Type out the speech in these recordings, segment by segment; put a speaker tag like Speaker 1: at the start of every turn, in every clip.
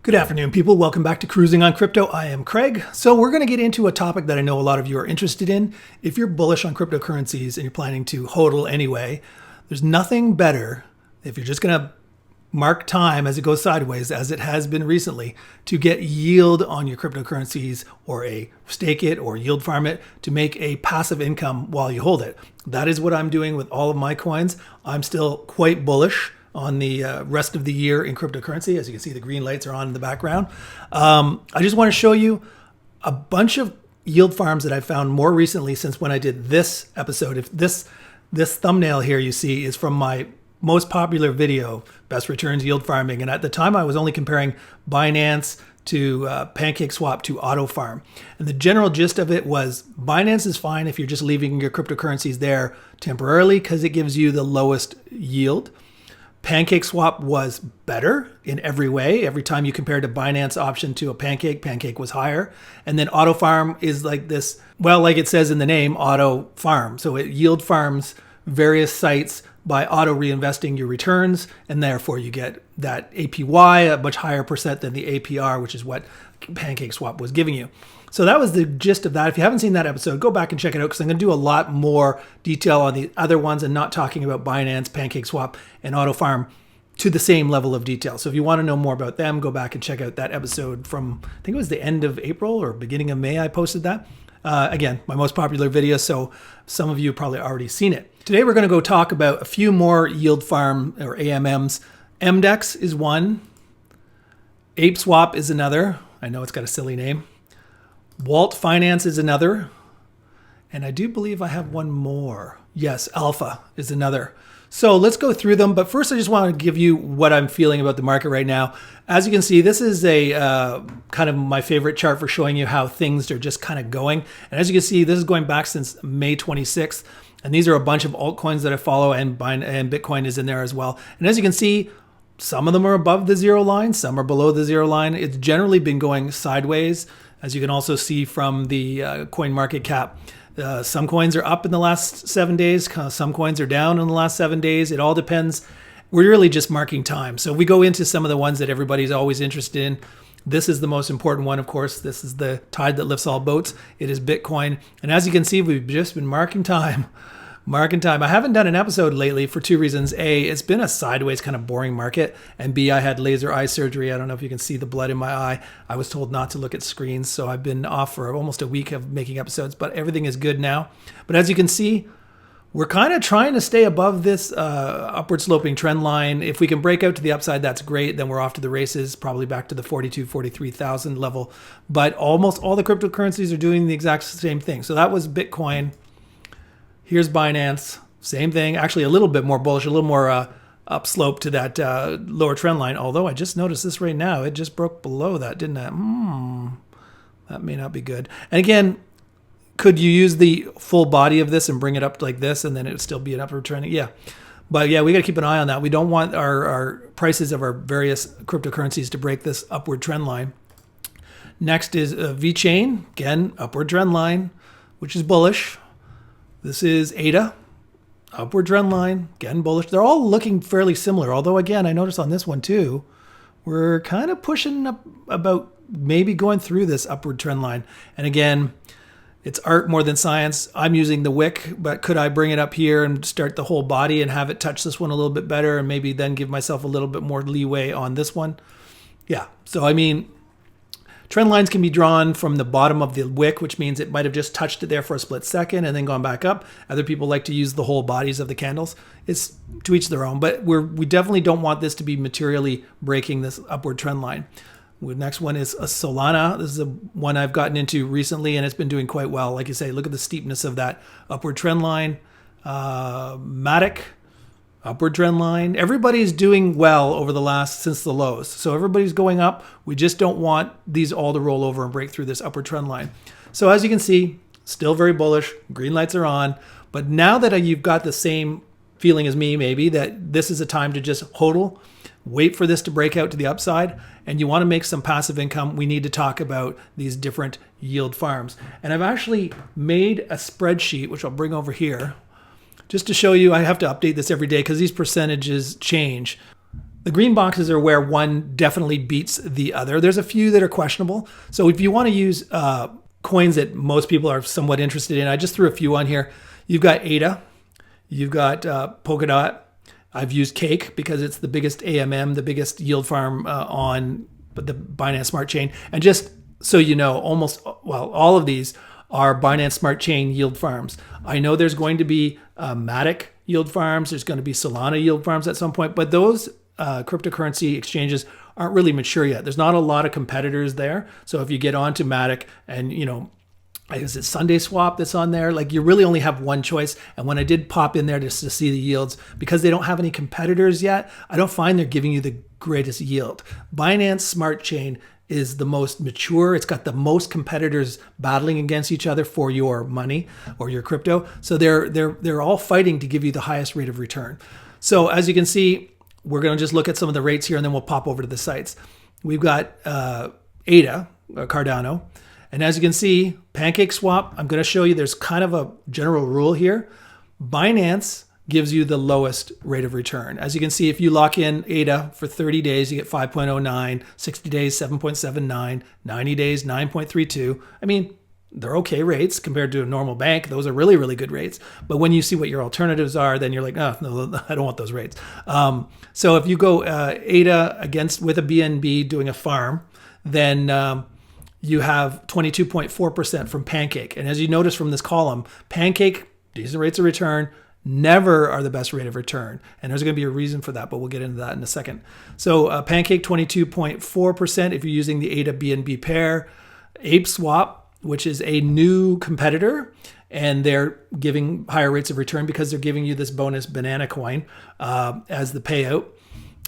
Speaker 1: Good afternoon, people. Welcome back to Cruising on Crypto. I am Craig. So we're going to get into a topic that I know a lot of you are interested in. If you're bullish on cryptocurrencies and you're planning to hodl anyway, there's nothing better if you're just going to mark time as it goes sideways, as it has been recently, to get yield on your cryptocurrencies or stake it or yield farm it to make a passive income while you hold it. That is what I'm doing with all of my coins. I'm still quite bullish on the rest of the year in cryptocurrency. As you can see, the green lights are on in the background. I just want to show you a bunch of yield farms that I found more recently since when I did this episode. If this thumbnail here you see is from my most popular video, Best Returns Yield Farming. And at the time, I was only comparing Binance to PancakeSwap to Autofarm. And the general gist of it was Binance is fine if you're just leaving your cryptocurrencies there temporarily because it gives you the lowest yield. PancakeSwap was better in every way. Every time you compared a Binance option to a Pancake was higher. And then Autofarm is like this, well, like it says in the name, Auto Farm. So it yield farms various sites by auto reinvesting your returns, and therefore you get that APY, a much higher percent than the APR, which is what PancakeSwap was giving you. So that was the gist of that. If you haven't seen that episode, go back and check it out because I'm going to do a lot more detail on the other ones and not talking about Binance, PancakeSwap, and Autofarm to the same level of detail. So if you want to know more about them, go back and check out that episode from, I think it was the end of April or beginning of May I posted that. Again, my most popular video, so some of you have probably already seen it. Today we're going to go talk about a few more yield farm or AMMs. MDEX is one. ApeSwap is another. I know it's got a silly name. Wault Finance is another. And I do believe I have one more. Yes, Alpha is another. So let's go through them. But first, I just want to give you what I'm feeling about the market right now. As you can see, this is a kind of my favorite chart for showing you how things are just kind of going. And as you can see, this is going back since May 26th. And these are a bunch of altcoins that I follow, and Bitcoin is in there as well. And as you can see, some of them are above the zero line, some are below the zero line. It's generally been going sideways, as you can also see from the coin market cap. Some coins are up in the last 7 days. Some coins are down in the last 7 days. It all depends. We're really just marking time. So if we go into some of the ones that everybody's always interested in, this is the most important one, of course. This is the tide that lifts all boats. It is Bitcoin. And as you can see, we've just been marking time. Marking time. I haven't done an episode lately for two reasons. A, it's been a sideways kind of boring market. And B, I had laser eye surgery. I don't know if you can see the blood in my eye. I was told not to look at screens. So I've been off for almost a week of making episodes, but everything is good now. But as you can see, we're kind of trying to stay above this upward sloping trend line. If we can break out to the upside, that's great. Then we're off to the races, probably back to the 42, 43,000 level. But almost all the cryptocurrencies are doing the exact same thing. So that was Bitcoin. Here's Binance, same thing. Actually, a little bit more bullish, a little more upslope to that lower trend line. Although I just noticed this right now, it just broke below that, didn't it? That may not be good. And again, could you use the full body of this and bring it up like this, and then it would still be an upward trend? Yeah. But yeah, we got to keep an eye on that. We don't want our prices of our various cryptocurrencies to break this upward trend line. Next is VeChain, again, upward trend line, which is bullish. This is ADA, upward trend line, again bullish. They're all looking fairly similar, although again, I noticed on this one too, we're kind of pushing up about maybe going through this upward trend line. And again, it's art more than science. I'm using the wick, but could I bring it up here and start the whole body and have it touch this one a little bit better and maybe then give myself a little bit more leeway on this one? Yeah, so I mean, trend lines can be drawn from the bottom of the wick, which means it might have just touched it there for a split second and then gone back up. Other people like to use the whole bodies of the candles. It's to each their own, but we definitely don't want this to be materially breaking this upward trend line. The next one is a Solana. This is a one I've gotten into recently, and it's been doing quite well. Like you say, look at the steepness of that upward trend line. Matic. Upward trend line. Everybody's doing well over the since the lows. So everybody's going up. We just don't want these all to roll over and break through this upward trend line. So as you can see, still very bullish. Green lights are on. But now that you've got the same feeling as me, maybe, that this is a time to just hodl, wait for this to break out to the upside, and you want to make some passive income, we need to talk about these different yield farms. And I've actually made a spreadsheet, which I'll bring over here, just to show you. I have to update this every day because these percentages change. The green boxes are where one definitely beats the other. There's a few that are questionable. So if you want to use coins that most people are somewhat interested in, I just threw a few on here. You've got ADA, you've got Polkadot. I've used Cake because it's the biggest AMM, the biggest yield farm on the Binance Smart Chain. And just so you know, all of these are Binance Smart Chain yield farms. I know there's going to be Matic yield farms. There's going to be Solana yield farms at some point, but those cryptocurrency exchanges aren't really mature yet. There's not a lot of competitors there. So if you get onto Matic and, is it Sunday Swap that's on there? Like, you really only have one choice. And when I did pop in there just to see the yields, because they don't have any competitors yet, I don't find they're giving you the greatest yield. Binance Smart Chain is the most mature. It's got the most competitors battling against each other for your money or your crypto. So they're all fighting to give you the highest rate of return. So as you can see, we're going to just look at some of the rates here, and then we'll pop over to the sites. We've got ADA, Cardano. And as you can see, PancakeSwap, I'm going to show you there's kind of a general rule here. Binance gives you the lowest rate of return. As you can see, if you lock in ADA for 30 days, you get 5.09, 60 days, 7.79, 90 days, 9.32. I mean, they're okay rates compared to a normal bank. Those are really, really good rates. But when you see what your alternatives are, then you're like, oh, no, I don't want those rates. So if you go ADA with a BNB doing a farm, then you have 22.4% from Pancake. And as you notice from this column, Pancake, decent rates of return, never are the best rate of return. And there's going to be a reason for that, but we'll get into that in a second. So Pancake, 22.4% if you're using the ADA BNB pair. ApeSwap, which is a new competitor, and they're giving higher rates of return because they're giving you this bonus banana coin as the payout.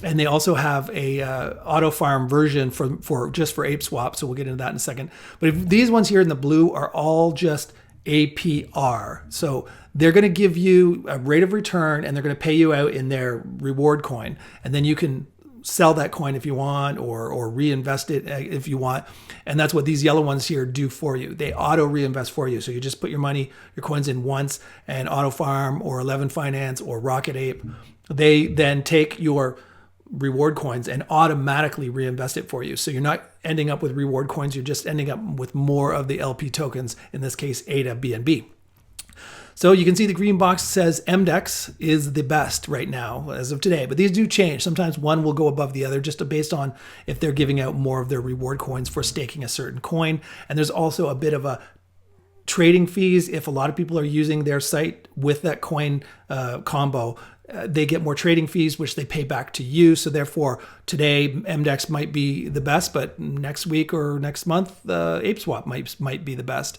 Speaker 1: And they also have a Autofarm version for ApeSwap, so we'll get into that in a second. But if these ones here in the blue are all just APR. So they're going to give you a rate of return, and they're going to pay you out in their reward coin. And then you can sell that coin if you want, or reinvest it if you want. And that's what these yellow ones here do for you. They auto reinvest for you. So you just put your coins in once, and Autofarm or 11 Finance or Rocket Ape, they then take your reward coins and automatically reinvest it for you. So you're not ending up with reward coins. You're just ending up with more of the LP tokens, in this case, ADA BNB. So you can see the green box says MDEX is the best right now as of today, but these do change. Sometimes one will go above the other just based on if they're giving out more of their reward coins for staking a certain coin. And there's also a bit of a trading fees. If a lot of people are using their site with that coin combo, they get more trading fees, which they pay back to you. So therefore, today MDEX might be the best, but next week or next month, ApeSwap might be the best.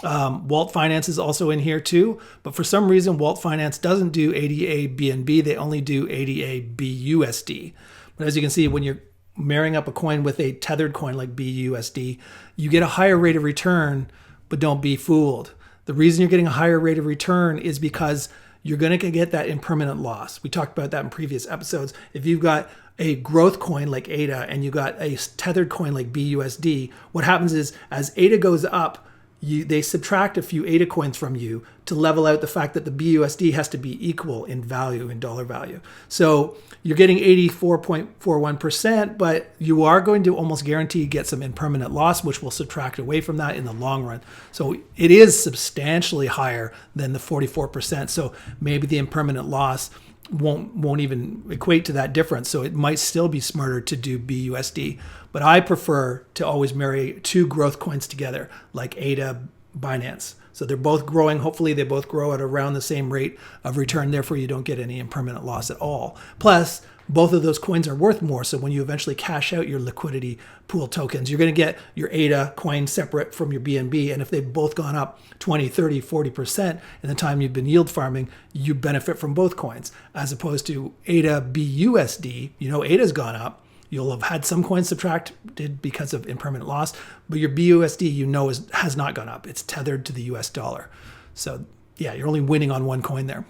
Speaker 1: Wault Finance is also in here too, but for some reason, Wault Finance doesn't do ADA BNB. They only do ADA BUSD. But as you can see, when you're marrying up a coin with a tethered coin like BUSD, you get a higher rate of return, but don't be fooled. The reason you're getting a higher rate of return is because you're going to get that impermanent loss. We talked about that in previous episodes. If you've got a growth coin like ADA and you got a tethered coin like BUSD, what happens is as ADA goes up, they subtract a few ADA coins from you to level out the fact that the BUSD has to be equal in value, in dollar value. So you're getting 84.41%, but you are going to almost guarantee get some impermanent loss, which will subtract away from that in the long run. So it is substantially higher than the 44%. So maybe the impermanent loss won't even equate to that difference. So it might still be smarter to do BUSD. But I prefer to always marry two growth coins together, like ADA, Binance. So they're both growing. Hopefully they both grow at around the same rate of return. Therefore, you don't get any impermanent loss at all. Plus, both of those coins are worth more. So when you eventually cash out your liquidity pool tokens, you're going to get your ADA coin separate from your BNB. And if they've both gone up 20, 30, 40% in the time you've been yield farming, you benefit from both coins. As opposed to ADA BUSD, ADA's gone up. You'll have had some coins subtracted because of impermanent loss, but your BUSD, has not gone up. It's tethered to the US dollar. So yeah, you're only winning on one coin there.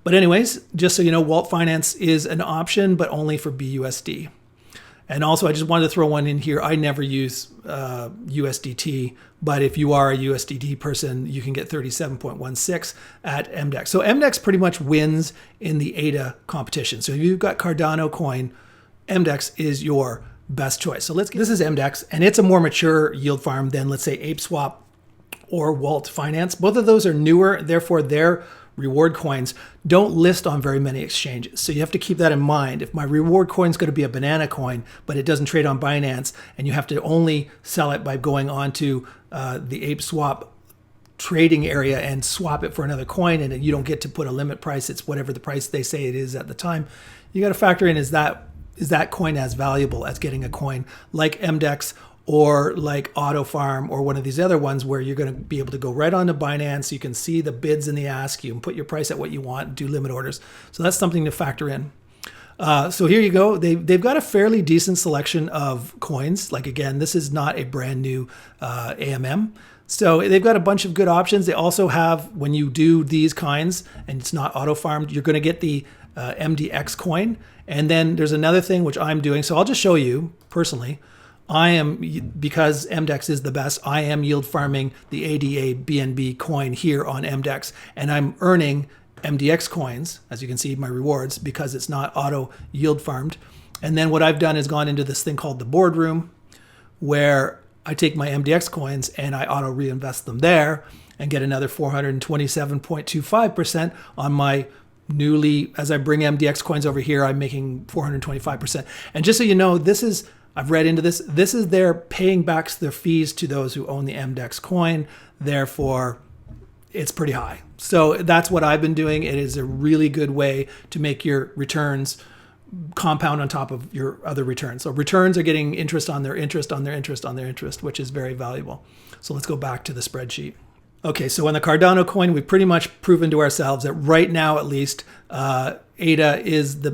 Speaker 1: But anyways, just so you know, Wault Finance is an option, but only for BUSD. And also, I just wanted to throw one in here. I never use USDT, but if you are a USDT person, you can get 37.16 at MDEX. So MDEX pretty much wins in the ADA competition. So if you've got Cardano coin, MDEX is your best choice. So this is MDEX, and it's a more mature yield farm than, let's say, ApeSwap or Wault Finance. Both of those are newer, therefore their reward coins don't list on very many exchanges. So you have to keep that in mind. If my reward coin is going to be a banana coin, but it doesn't trade on Binance, and you have to only sell it by going onto the ApeSwap trading area and swap it for another coin, and you don't get to put a limit price, it's whatever the price they say it is at the time, you got to factor in, is that coin as valuable as getting a coin like MDEX or like Autofarm or one of these other ones where you're going to be able to go right onto Binance. You can see the bids and the ask. You can put your price at what you want and do limit orders. So that's something to factor in. So here you go. They've got a fairly decent selection of coins. Like, again, this is not a brand new AMM. So they've got a bunch of good options. They also have, when you do these kinds and it's not auto-farmed, you're going to get the MDEX coin. And then there's another thing which I'm doing. So I'll just show you personally. Because MDEX is the best, I am yield farming the ADA BNB coin here on MDEX, and I'm earning MDX coins, as you can see, my rewards, because it's not auto yield farmed. And then what I've done is gone into this thing called the boardroom, where I take my MDX coins and I auto reinvest them there and get another 427.25% on my newly, as I bring MDX coins over here, I'm making 425%. And just so you know, I've read into this. This is their paying back their fees to those who own the MDEX coin. Therefore, it's pretty high. So that's what I've been doing. It is a really good way to make your returns compound on top of your other returns. So returns are getting interest on their interest on their interest on their interest, which is very valuable. So let's go back to the spreadsheet. Okay, so on the Cardano coin, we've pretty much proven to ourselves that right now, at least, MDEX is the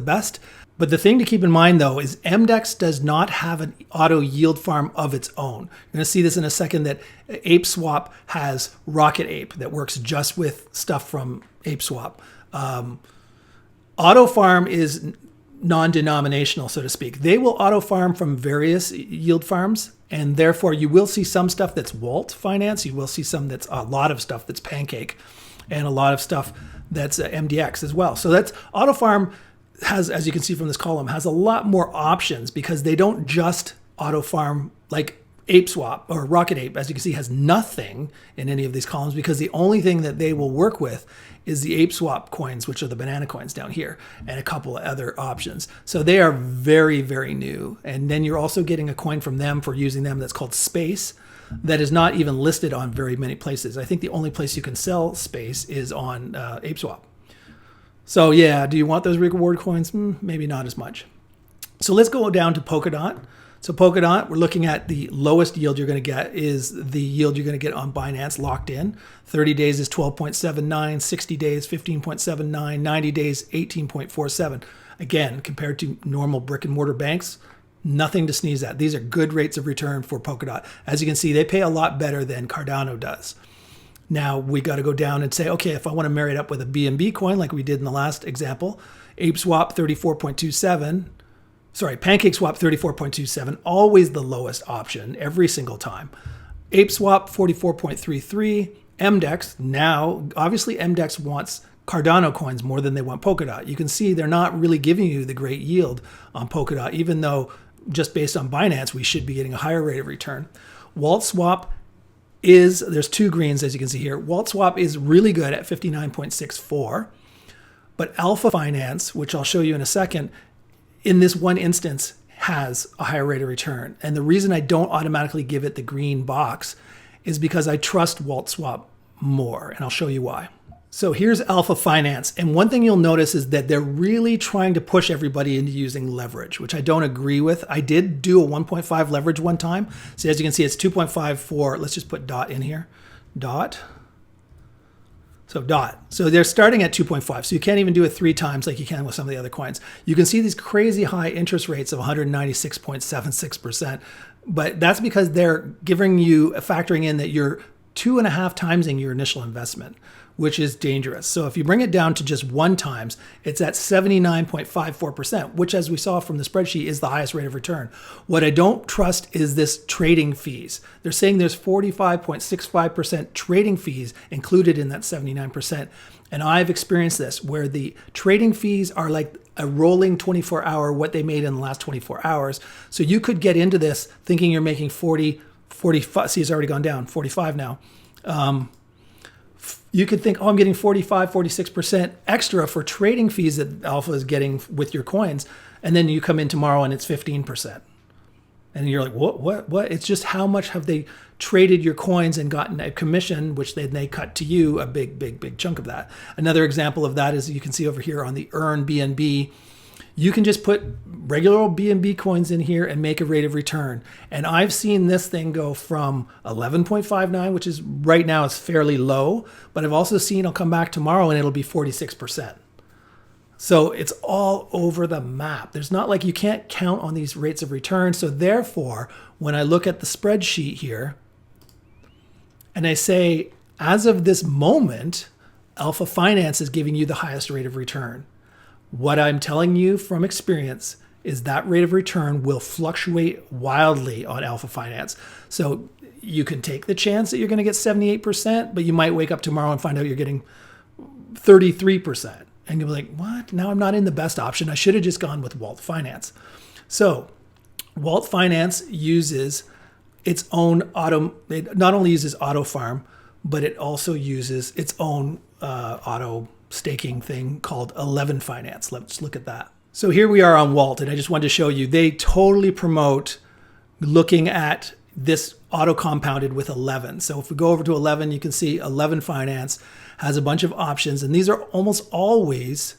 Speaker 1: best. But the thing to keep in mind, though, is MDEX does not have an auto yield farm of its own. You're going to see this in a second, that ApeSwap has Rocket Ape that works just with stuff from ApeSwap. Autofarm is non-denominational, so to speak. They will auto farm from various yield farms, and therefore you will see some stuff that's Wault Finance. You will see a lot of stuff that's Pancake, and a lot of stuff that's MDEX as well. So that's Autofarm has, as you can see from this column, has a lot more options because they don't just auto farm like ApeSwap or Rocket Ape, as you can see, has nothing in any of these columns because the only thing that they will work with is the ApeSwap coins, which are the banana coins down here, and a couple of other options. So they are very, very new. And then you're also getting a coin from them for using them that's called Space, that is not even listed on very many places. I think the only place you can sell Space is on ApeSwap. So yeah, do you want those reward coins? Maybe not as much. So let's go down to Polkadot. So Polkadot, we're looking at the lowest yield you're going to get is the yield you're going to get on Binance locked in. 30 days is 12.79, 60 days 15.79, 90 days 18.47. Again, compared to normal brick and mortar banks, nothing to sneeze at. These are good rates of return for Polkadot. As you can see, they pay a lot better than Cardano does. Now we got to go down and say, okay, if I want to marry it up with a BNB coin like we did in the last example, ApeSwap 34.27, PancakeSwap 34.27, always the lowest option every single time. ApeSwap 44.33, MDEX, now obviously MDEX wants Cardano coins more than they want Polkadot. You can see they're not really giving you the great yield on Polkadot, even though just based on Binance, we should be getting a higher rate of return. WaltSwap there's two greens, as you can see here. WaltSwap is really good at 59.64, but Alpha Finance, which I'll show you in a second, in this one instance has a higher rate of return. And the reason I don't automatically give it the green box is because I trust WaltSwap more, and I'll show you why. So here's Alpha Finance. And one thing you'll notice is that they're really trying to push everybody into using leverage, which I don't agree with. I did do a 1.5 leverage one time. So as you can see, it's 2.5 for, let's just put DOT in here. DOT. So DOT. So they're starting at 2.5. So you can't even do it 3 times like you can with some of the other coins. You can see these crazy high interest rates of 196.76%. But that's because they're giving you, factoring in that you're 2.5 timesing your initial investment, which is dangerous. So if you bring it down to just 1 times, it's at 79.54%, which, as we saw from the spreadsheet, is the highest rate of return. What I don't trust is this trading fees. They're saying there's 45.65% trading fees included in that 79%. And I've experienced this where the trading fees are like a rolling 24-hour, what they made in the last 24 hours. So you could get into this thinking you're making 45, see, it's already gone down, 45 now. You could think, oh, I'm getting 45, 46% extra for trading fees that Alpha is getting with your coins. And then you come in tomorrow and it's 15%. And you're like, what? It's just how much have they traded your coins and gotten a commission, which then they cut to you a big chunk of that. Another example of that is you can see over here on the Earn BNB. You can just put regular old BNB coins in here and make a rate of return. And I've seen this thing go from 11.59, which is right now is fairly low, but I've also seen it'll come back tomorrow and it'll be 46%. So it's all over the map. There's not like you can't count on these rates of return. So therefore, when I look at the spreadsheet here and I say, as of this moment, Alpha Finance is giving you the highest rate of return. What I'm telling you from experience is that rate of return will fluctuate wildly on Alpha Finance. So you can take the chance that you're going to get 78%, but you might wake up tomorrow and find out you're getting 33%. And you'll be like, what? Now I'm not in the best option. I should have just gone with Wault Finance. So Wault Finance uses its own it not only uses Autofarm, but it also uses its own auto staking thing called 11 Finance. Let's look at that. So here we are on Wault, and I just wanted to show you, they totally promote looking at this auto compounded with 11. So if we go over to 11, you can see 11 Finance has a bunch of options, and these are almost always,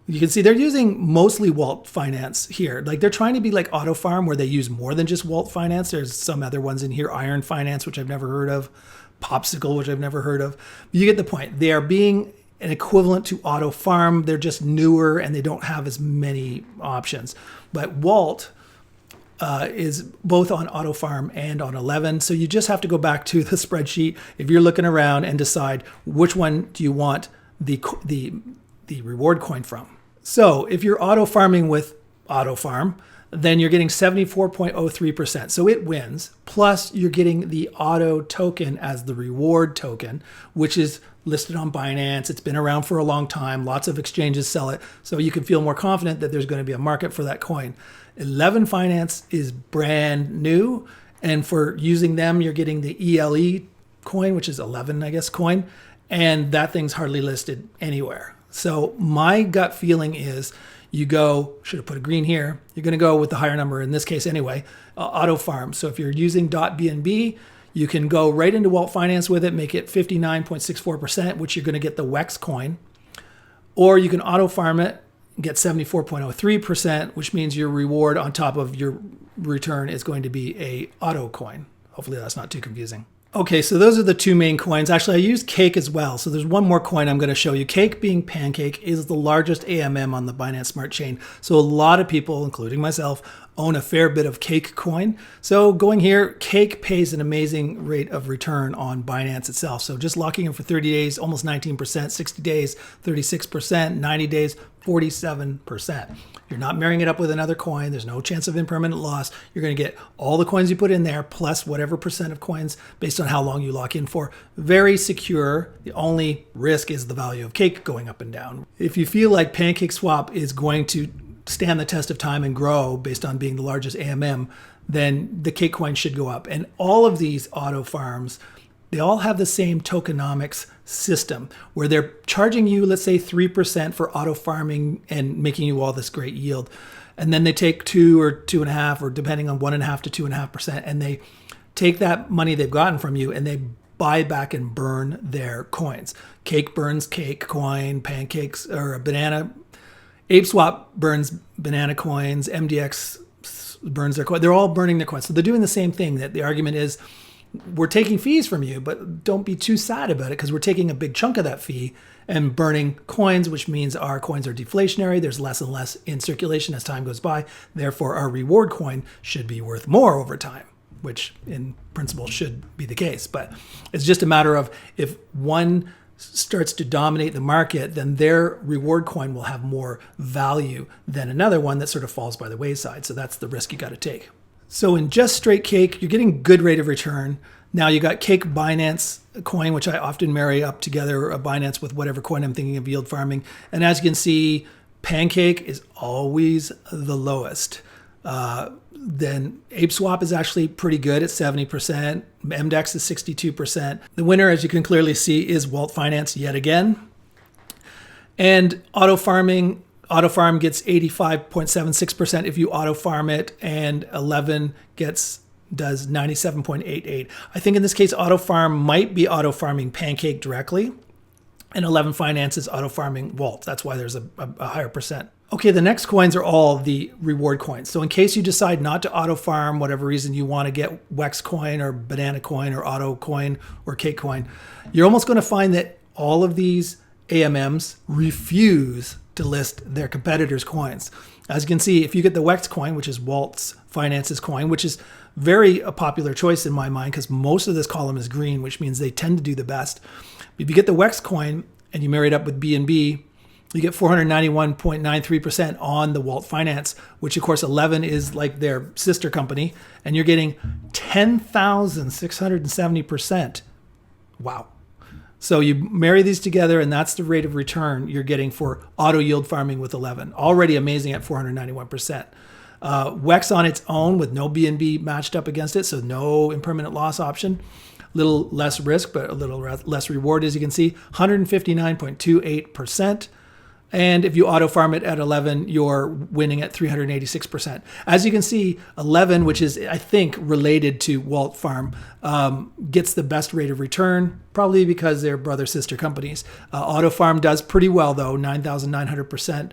Speaker 1: you can see they're using mostly Wault Finance here. Like they're trying to be like Autofarm where they use more than just Wault Finance. There's some other ones in here, Iron Finance, which I've never heard of, Popsicle, which I've never heard of. You get the point. They are being an equivalent to Autofarm. They're just newer and they don't have as many options. But Wault is both on Autofarm and on 11. So you just have to go back to the spreadsheet if you're looking around and decide which one do you want the reward coin from. So if you're auto farming with Autofarm, then you're getting 74.03%. So it wins. Plus you're getting the auto token as the reward token, which is listed on Binance. It's been around for a long time. Lots of exchanges sell it. So you can feel more confident that there's going to be a market for that coin. 11 Finance is brand new. And for using them, you're getting the ELE coin, which is 11, I guess, coin. And that thing's hardly listed anywhere. So my gut feeling is you go, should have put a green here, you're going to go with the higher number, in this case anyway, Autofarm. So if you're using .bnb, you can go right into Wault Finance with it, make it 59.64%, which you're going to get the WEX coin. Or you can Autofarm it, get 74.03%, which means your reward on top of your return is going to be a auto coin. Hopefully that's not too confusing. Okay, so those are the two main coins. Actually, I use Cake as well. So there's one more coin I'm going to show you. Cake, being Pancake, is the largest AMM on the Binance Smart Chain. So a lot of people, including myself, own a fair bit of Cake coin. So going here, Cake pays an amazing rate of return on Binance itself. So just locking in for 30 days, almost 19%, 60 days, 36%, 90 days, 47%. You're not marrying it up with another coin. There's no chance of impermanent loss. You're going to get all the coins you put in there plus whatever percent of coins based on how long you lock in for. Very secure. The only risk is the value of Cake going up and down. If you feel like PancakeSwap is going to stand the test of time and grow based on being the largest AMM, then the Cake coin should go up. And all of these auto farms, they all have the same tokenomics system where they're charging you, let's say 3% for auto farming and making you all this great yield. And then they take 2 or 2.5, or depending on 1.5 to 2.5%, and they take that money they've gotten from you and they buy back and burn their coins. Cake burns Cake coin, Pancakes or Banana. ApeSwap burns banana coins. MDEX burns their coin. They're all burning their coins. So they're doing the same thing. That the argument is, we're taking fees from you, but don't be too sad about it because we're taking a big chunk of that fee and burning coins, which means our coins are deflationary. There's less and less in circulation as time goes by. Therefore, our reward coin should be worth more over time, which in principle should be the case. But it's just a matter of if one starts to dominate the market, then their reward coin will have more value than another one that sort of falls by the wayside. So that's the risk you got to take. So in just straight Cake, you're getting good rate of return. Now you got Cake Binance coin, which I often marry up together, a Binance with whatever coin I'm thinking of yield farming. And as you can see, Pancake is always the lowest. Then ApeSwap is actually pretty good at 70%. MDEX is 62%. The winner, as you can clearly see, is Wault Finance yet again. And Autofarm gets 85.76% if you autofarm it, and 11 does 97.88. I think in this case, Autofarm might be autofarming Pancake directly, and 11 Finance is autofarming Wault. That's why there's a higher percent. Okay, the next coins are all the reward coins. So in case you decide not to auto farm, whatever reason you want to get Wex coin or banana coin or auto coin or Cake coin, you're almost going to find that all of these AMMs refuse to list their competitors' coins. As you can see, if you get the Wex coin, which is Wault Finance's coin, which is very a popular choice in my mind because most of this column is green, which means they tend to do the best. If you get the Wex coin and you marry it up with BNB, you get 491.93% on the Wault Finance, which of course 11 is like their sister company, and you're getting 10,670%. Wow. So you marry these together, and that's the rate of return you're getting for auto yield farming with 11. Already amazing at 491%. Wex on its own with no BNB matched up against it, so no impermanent loss option. Little less risk, but a little less reward, as you can see, 159.28%. And if you auto farm it at 11, you're winning at 386%. As you can see, 11, which is, I think, related to Wault Farm, gets the best rate of return, probably because they're brother-sister companies. Autofarm does pretty well, though, 9,900%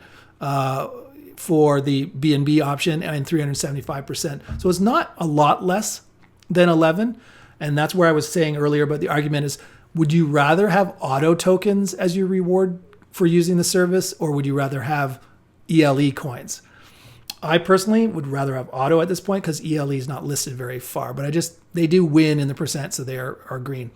Speaker 1: for the BNB option and 375%. So it's not a lot less than 11. And that's where I was saying earlier about the argument is, would you rather have auto tokens as your reward for using the service, or would you rather have ELE coins? I personally would rather have auto at this point because ELE is not listed very far, but they do win in the percent, so they are green.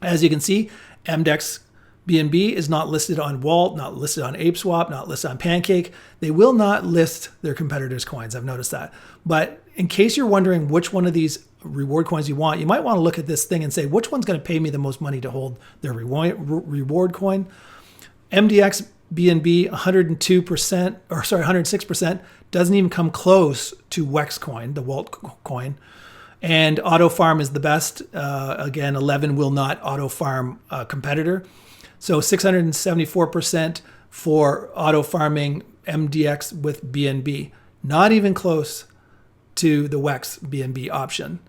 Speaker 1: As you can see, MDEX BNB is not listed on Wault, not listed on ApeSwap, not listed on Pancake. They will not list their competitors' coins. I've noticed that. But in case you're wondering which one of these reward coins you want, you might want to look at this thing and say, which one's going to pay me the most money to hold their reward coin? MDEX BNB 106%, doesn't even come close to Wex coin, the Wault coin. And Autofarm is the best. Again, 11 will not autofarm a competitor. So 674% for autofarming MDEX with BNB. Not even close to the Wex BNB option.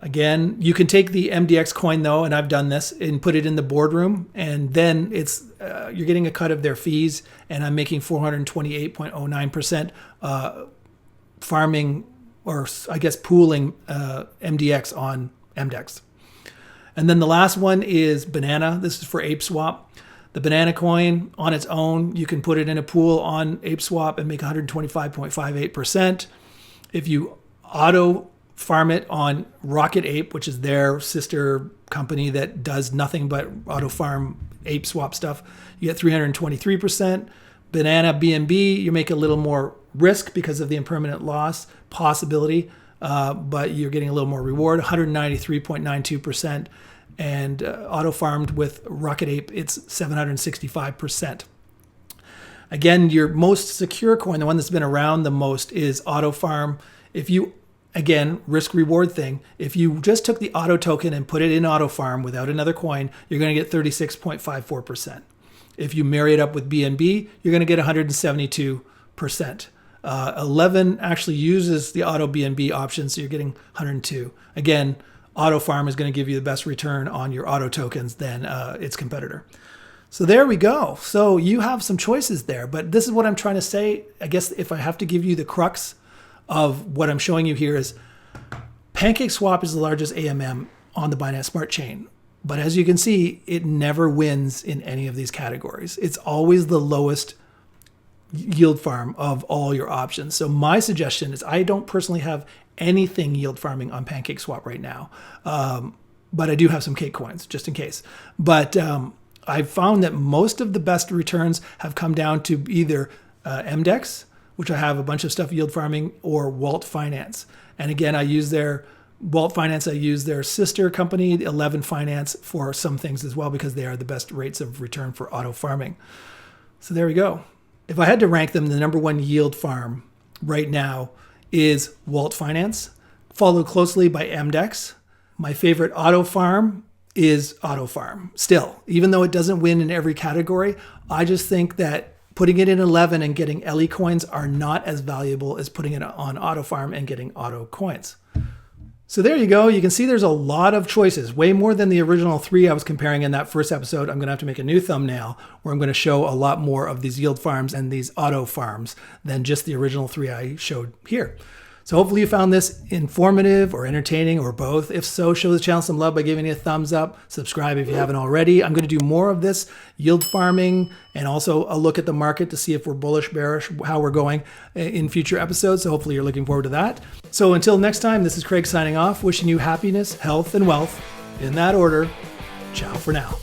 Speaker 1: Again, you can take the MDEX coin, though, and I've done this, and put it in the boardroom, and then you're getting a cut of their fees, and I'm making 428.09% farming, or I guess pooling MDEX on MDEX. And then the last one is Banana. This is for ApeSwap. The Banana coin on its own, you can put it in a pool on ApeSwap and make 125.58%. If you auto farm it on Rocket Ape, which is their sister company that does nothing but auto farm ApeSwap stuff, you get 323%. Banana BNB, you make a little more risk because of the impermanent loss possibility, but you're getting a little more reward, 193.92%. And auto farmed with Rocket Ape, it's 765%. Again, your most secure coin, the one that's been around the most, is Autofarm. If you, again, risk reward thing, if you just took the auto token and put it in Autofarm without another coin, you're going to get 36.54%. If you marry it up with BNB, you're going to get 172%. 11 actually uses the auto BNB option, so you're getting 102. Again, Autofarm is going to give you the best return on your auto tokens than its competitor. So there we go. So you have some choices there, but this is what I'm trying to say. I guess if I have to give you the crux of what I'm showing you here is PancakeSwap is the largest AMM on the Binance Smart Chain. But as you can see, it never wins in any of these categories. It's always the lowest yield farm of all your options. So my suggestion is, I don't personally have anything yield farming on PancakeSwap right now. But I do have some Cake coins just in case. But I've found that most of the best returns have come down to either MDEX, which I have a bunch of stuff yield farming, or Wault Finance. And again, I use their Wault Finance, I use their sister company, 11 Finance, for some things as well, because they are the best rates of return for auto farming. So there we go. If I had to rank them, the number one yield farm right now is Wault Finance, followed closely by MDEX. My favorite auto farm is Autofarm. Still, even though it doesn't win in every category, I just think that putting it in 11 and getting LE coins are not as valuable as putting it on Autofarm and getting auto coins. So there you go. You can see there's a lot of choices, way more than the original 3 I was comparing in that first episode. I'm going to have to make a new thumbnail where I'm going to show a lot more of these yield farms and these auto farms than just the original 3 I showed here. So hopefully you found this informative or entertaining or both. If so, show the channel some love by giving it a thumbs up. Subscribe if you haven't already. I'm going to do more of this yield farming and also a look at the market to see if we're bullish, bearish, how we're going in future episodes. So hopefully you're looking forward to that. So until next time, this is Craig signing off, wishing you happiness, health, and wealth in that order. Ciao for now.